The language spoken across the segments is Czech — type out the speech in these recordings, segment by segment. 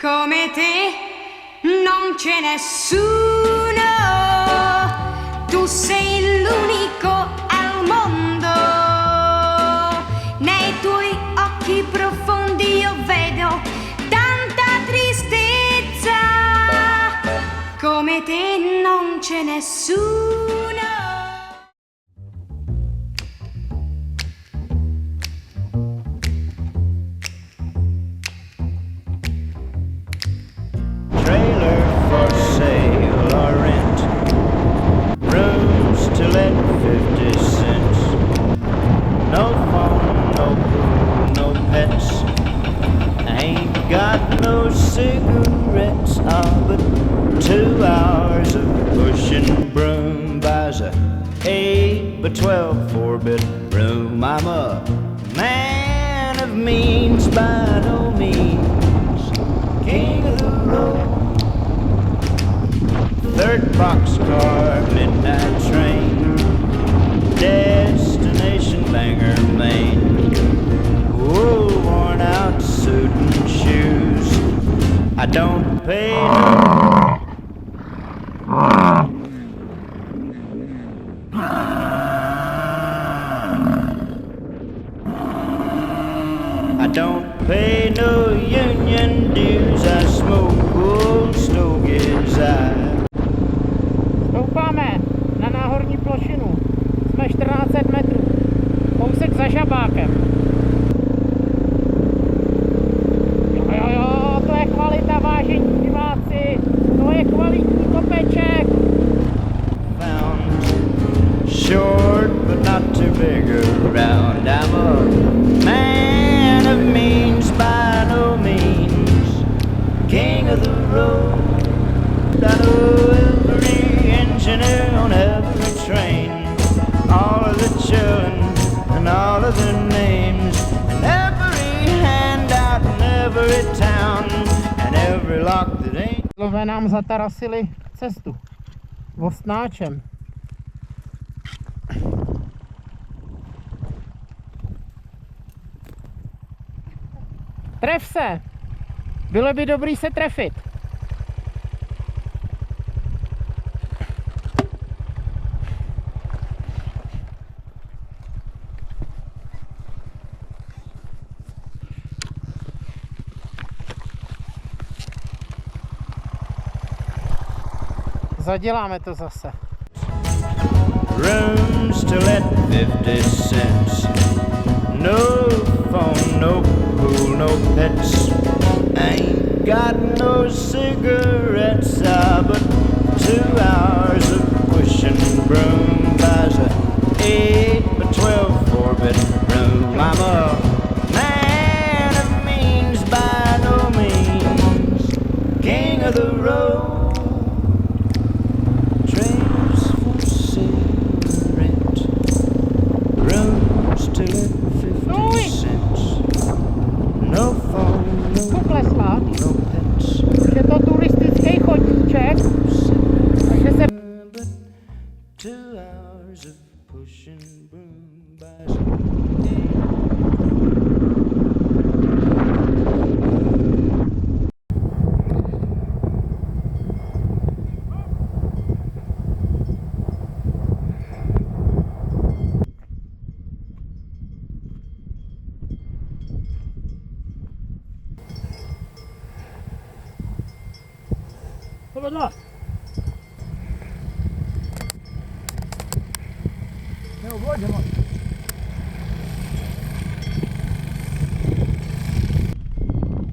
Come te non c'è nessuno, tu sei l'unico al mondo, nei tuoi occhi profondi io vedo tanta tristezza, come te non c'è nessuno. Cigarettes are but 2 hours of pushing broom. Buys a 8 by 12 4-bedroom. I'm a man of means by no means, king of the road. 3rd boxcar, midnight train, destination Bangor, Maine. Whoa, worn out suit and shoes. I don't pay I don't pay no union dues. I smoke old stogies. Stoupáme na náhorní plošinu. Jsme 1400 metrů. Kousek za Žabákem. Jo, to je kvalita, vážení diváci. To je kvalitní kopeček. Found short but not too big around. I'm a man of means by no means, king of the road. I know every engineer on every train, all of the children and all of their names, and every handout in every town and every lock that ain't. Lové nám zatarasili cestu Vostnáčem. Tref se! Bylo by dobrý se trefit. Zaděláme to zase. Rooms to let 50 cents. No phone, no pool, no pets. Ain't got no cigarettes, but 2 hours of pushing broom. Buys a 8 by 12 4-bedroom. I'm a man of means by no means, king of the road. Je to turistický chodníček, takže se... 2 hours of pushing broom by.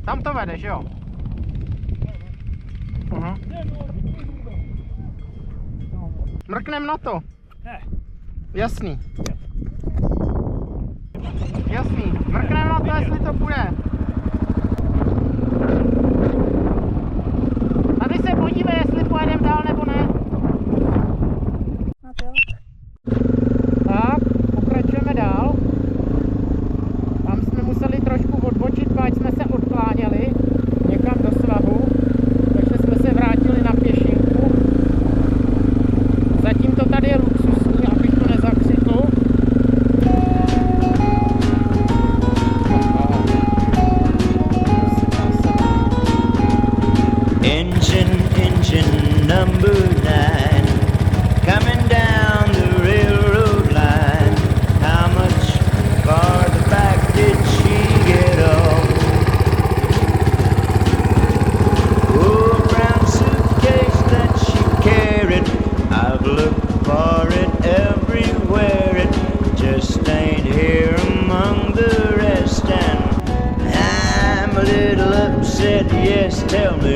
Tam to vede, že jo? Mrknem na to. Jasný. Jasný. Mrknem na to, jestli to půjde. Tady se podívej, jestli pojedeme dál nebo ne. Tak, pokračujeme dál. Tam jsme museli trošku odbočit, ať jsme se odkláněli někam do svahu, takže jsme se vrátili na pěšinku. Zatím to tady je luxusní, abych to nezakřikl. up, said yes, tell me,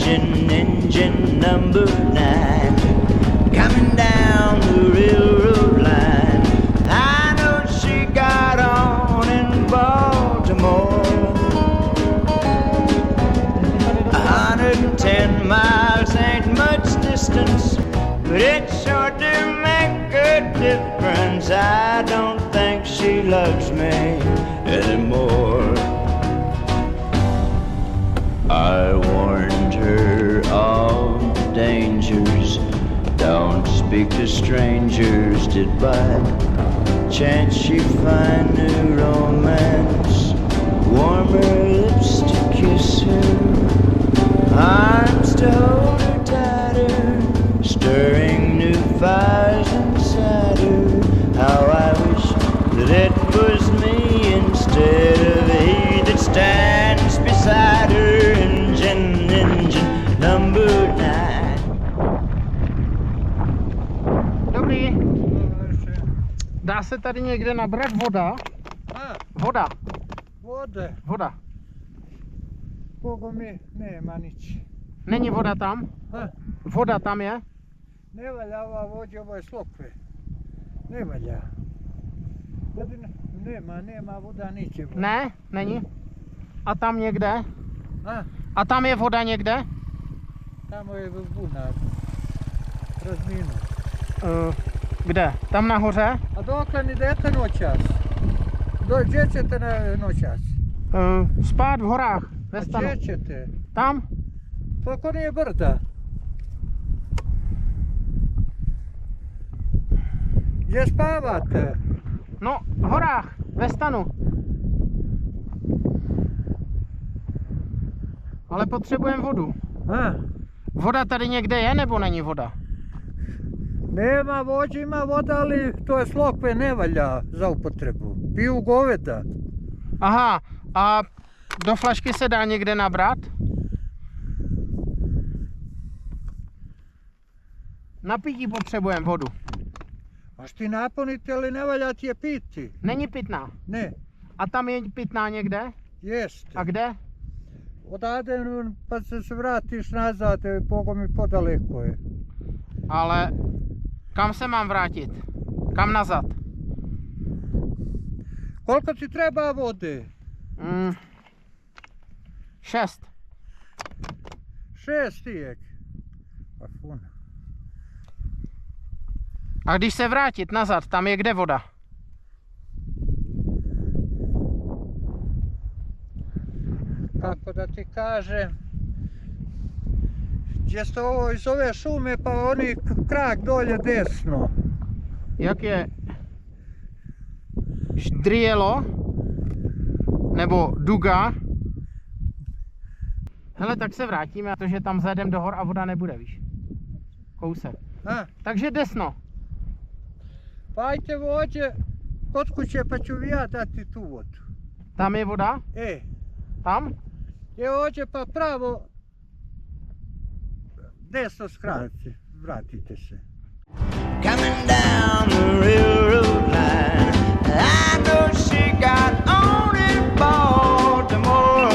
engine number 9, coming down the railroad line. I know she got on in Baltimore. 110 miles ain't much distance, but it sure do make a difference. I don't think she loves me anymore. I warned her of dangers. Don't speak to strangers. Did by chance she find new romance? Warmer lips to kiss her, arms to hold her tighter, stirring new fires inside her. How I wish that it was me instead of he that stands beside her. Engine number 9. Dobrý. Dá se tady někde nabrat voda? Voda. Voda. Kogo mi nema nič. Není voda tam? Voda tam je? Ne valja ova vođa, ovo je slokve. Ne valja. Nema voda ničeho. Ne, není. A tam někde? A, A tam je voda někde? tamo je bunar. Razminu. Kde? Tam nahoře? A dokle ni idete noćas? Gdje ćete noćas? Spát v horách. Ve A stanu. gdje ćete? Tam? Pa ako nije brda? Gdje spavate? No, v horách. Ve stanu. Ale potřebujeme vodu. A, Voda tady někde je, nebo není voda? nema vođe, ima voda, ali to je slokve, ne valja za upotrebu. Piju goveda. Aha, a do flašky se dá někde nabrat? Na pití potřebujeme vodu. Až ti napuniti, ali ne valja ti je piti. Není pitná. Ne, A tam je pitná někde? jeste. A kde? Odade pa se vratiš nazad, pogo mi podaleko je. Ale kam se mám vrátit? Kam nazad? Koliko ti treba vode? 6. 6 tijek. Pa puno. A když se vrátit nazad, tam je kde voda? Kako da ti kažem, gdje ste ovo iz ove šume, pa oni krak dolje desno. Jak je? Šdrielo? Nebo Duga? Hele, tak se vrátíme, protože tam zajedeme do hor a voda nebude, víš? Kousek. A, Takže desno. pa ajte vođe kod kuće pa ću ja dati tu vodu. Tam je voda? Tam? Je ođe pa pravo desno skratite, vratite se. Coming down the railroad line, I know she got on in Baltimore.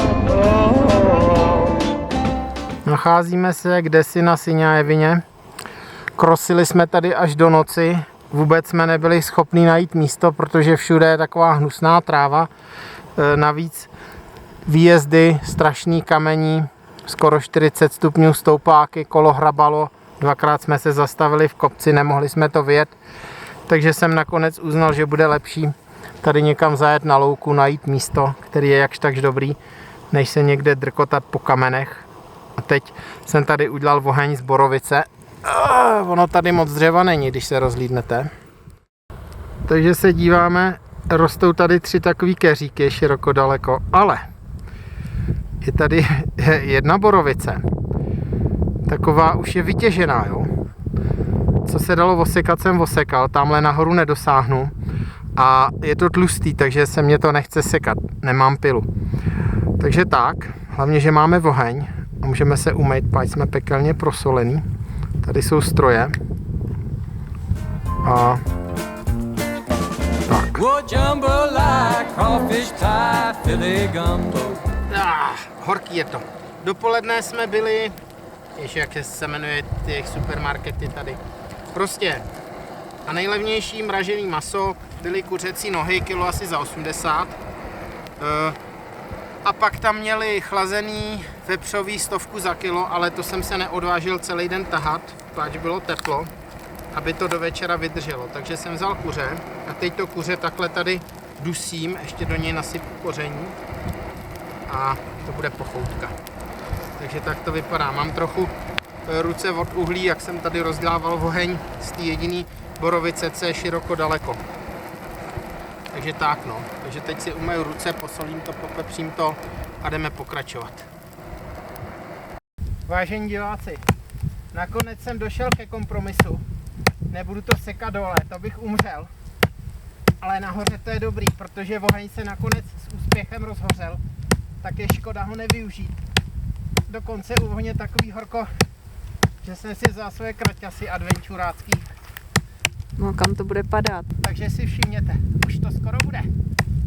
Nacházíme se kdesi na Syňajevině. Krosili jsme tady až do noci. Vůbec jsme nebyli schopni najít místo, protože všude je taková hnusná tráva. Navíc výjezdy, strašný kamení, skoro 40 stupňů stoupáky, kolo hrabalo. Dvakrát jsme se zastavili v kopci, nemohli jsme to vyjet. Takže jsem nakonec uznal, že bude lepší tady někam zajet na louku, najít místo, který je jakž takž dobrý, než se někde drkotat po kamenech. A teď jsem tady udělal oheň z borovice. Ono tady moc dřeva není, když se rozhlídnete. Takže se díváme, rostou tady 3 takový keříky široko daleko, ale je tady jedna borovice. Taková už je vytěžená, jo. Co se dalo osekat, jsem osekal, tamhle nahoru nedosáhnu. A je to tlustý, takže se mě to nechce sekat, nemám pilu. Takže tak, hlavně, že máme oheň a můžeme se umýt, pak jsme pekelně prosolený. Tady jsou stroje. A tak. Horký je to. Dopoledne jsme byli, ještě jak se jmenuje těch supermarkety tady. Prostě a nejlevnější mražený maso byly kuřecí nohy, kilo asi za 80. A pak tam měli chlazený vepřový 100 za kilo, ale to jsem se neodvážil celý den tahat, páč bylo teplo, aby to do večera vydrželo. Takže jsem vzal kuře a teď to kuře takhle tady dusím, ještě do něj nasypu koření a to bude pochoutka. Takže tak to vypadá. Mám trochu ruce od uhlí, jak jsem tady rozdával oheň z té jediný borovice, co je široko daleko. Takže tak no. Takže teď si umyju ruce, posolím to, popepřím to a jdeme pokračovat. Vážení diváci, nakonec jsem došel ke kompromisu. Nebudu to sekat dole, to bych umřel. Ale nahoře to je dobrý, protože oheň se nakonec s úspěchem rozhořel. Tak je škoda ho nevyužít. Dokonce u ohně takový horko, že jsem si vzal svoje kraťasy adventurácký. No kam to bude padat? Takže si všimněte, už to skoro bude.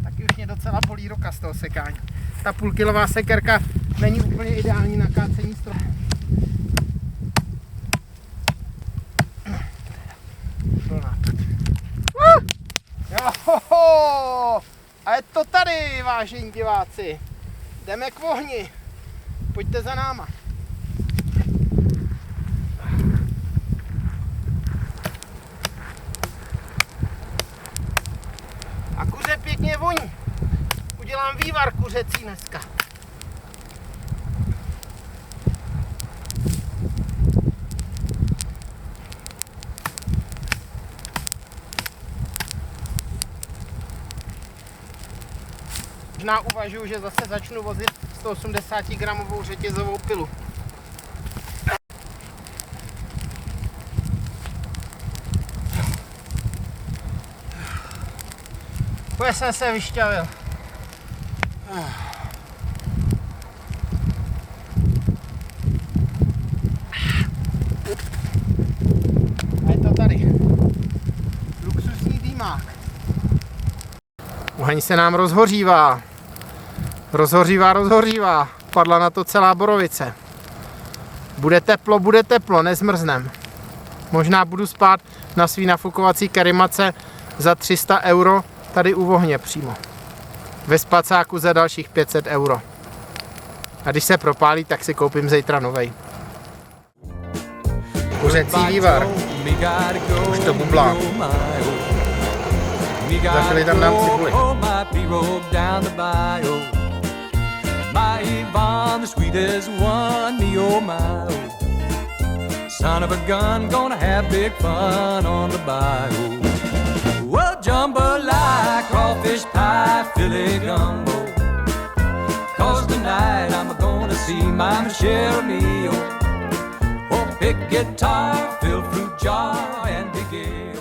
Taky už mě docela bolí ruka z toho sekání. Ta půlkilová sekerka není úplně ideální na kácení stromu. Johoho! A je to tady, vážení diváci. Jdeme k ohni. Pojďte za náma. A kuře pěkně voní. Udělám vývar kuřecí dneska. Možná uvažuji, že zase začnu vozit 180 gramovou řetězovou pilu. Úplně jsem se vyšťavil. A je to tady. Luxusní dýmák. Oheň se nám rozhořívá. Rozhořívá. Padla na to celá borovice. Bude teplo, nezmrznem. Možná budu spát na svý nafukovací karimace za 300 euro tady u ohně přímo. Ve spacáku za dalších 500 euro. A když se propálí, tak si koupím zítra novej. Kuřecí vývar. Už to bublá. Za chvíli tam dám cibuli. My Yvonne, the sweetest one, me oh my oh. Son of a gun, gonna have big fun on the bayou. Well, jambalaya, crawfish pie, Philly gumbo. 'Cause tonight I'm gonna see my Michelle Mio. Oh, pick guitar, fill fruit jar, and begin.